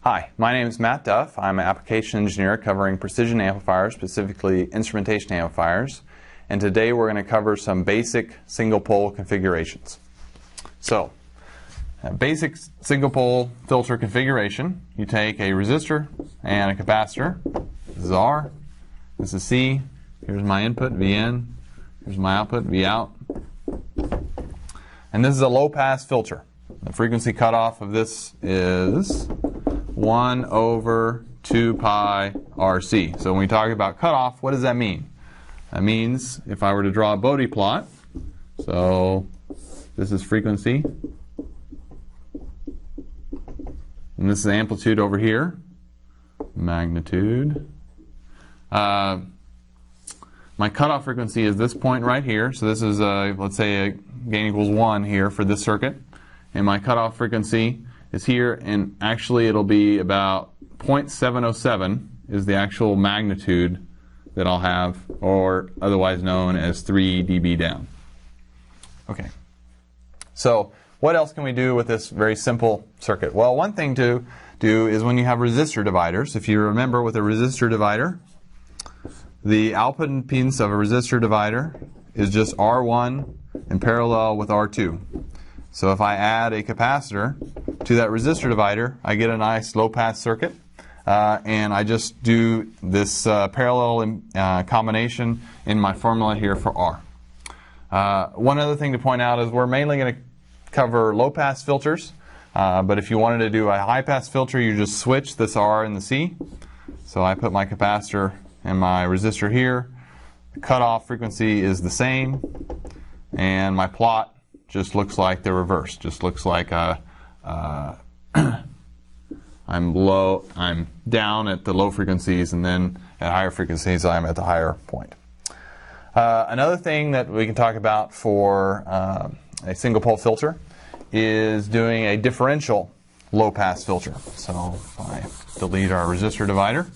Hi, my name is Matt Duff. I'm an application engineer covering precision amplifiers, specifically instrumentation amplifiers. And today we're going to cover some basic single pole configurations. So, a basic single pole filter configuration. You take a resistor and a capacitor. This is R. This is C. Here's my input, Vn. Here's my output, Vout. And this is a low pass filter. The frequency cutoff of this is 1 over 2 pi RC. So when we talk about cutoff, what does that mean? That means if I were to draw a Bode plot, so this is frequency, and this is amplitude over here, magnitude. My cutoff frequency is this point right here. So this is, let's say, a gain equals 1 here for this circuit. And my cutoff frequency is here, and actually it'll be about 0.707 is the actual magnitude that I'll have, or otherwise known as 3 dB down. Okay. So what else can we do with this very simple circuit? Well, one thing to do is when you have resistor dividers, if you remember with a resistor divider, the output impedance of a resistor divider is just R1 in parallel with R2. So if I add a capacitor to that resistor divider, I get a nice low-pass circuit. And I just do this parallel combination in my formula here for R. One other thing to point out is we're mainly going to cover low-pass filters. But if you wanted to do a high-pass filter, you just switch this R and the C. So I put my capacitor and my resistor here. The cutoff frequency is the same. And my plot just looks like the reverse. Just looks like I'm down at the low frequencies, and then at higher frequencies I'm at the higher point. Another thing that we can talk about for a single pole filter is doing a differential low pass filter. So if I delete our resistor divider,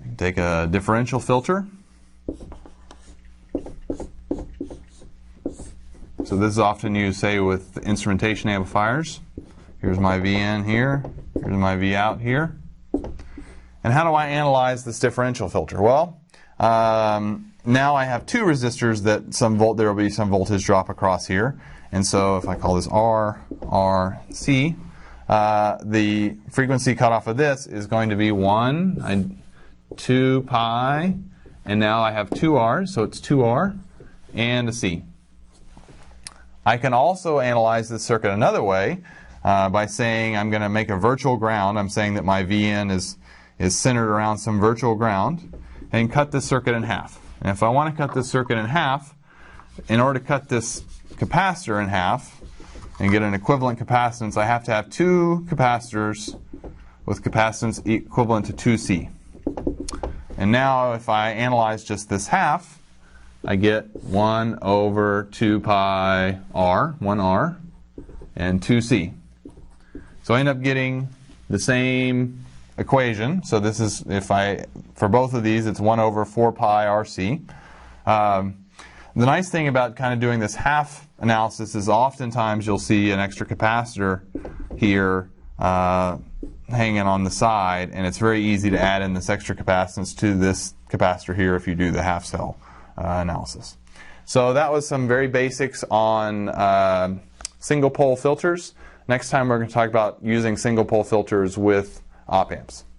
we can take a differential filter. So this is often used, say, with instrumentation amplifiers. Here's my Vn here. Here's my Vout here. And how do I analyze this differential filter? Well, now I have two resistors that there will be some voltage drop across here. And so if I call this R, R, C, the frequency cutoff of this is going to be 2 pi, and now I have two R's, so it's 2R and a C. I can also analyze this circuit another way by saying I'm going to make a virtual ground. I'm saying that my Vn is centered around some virtual ground, and cut this circuit in half. And if I want to cut this circuit in half, in order to cut this capacitor in half and get an equivalent capacitance, I have to have two capacitors with capacitance equivalent to 2C. And now if I analyze just this half, I get 1 over 2 pi R, 1R, and 2C. So I end up getting the same equation. So this is, for both of these, it's 1 over 4 pi RC. The nice thing about kind of doing this half analysis is oftentimes you'll see an extra capacitor here hanging on the side, and it's very easy to add in this extra capacitance to this capacitor here if you do the half cell analysis. So that was some very basics on single pole filters. Next time we're going to talk about using single pole filters with op amps.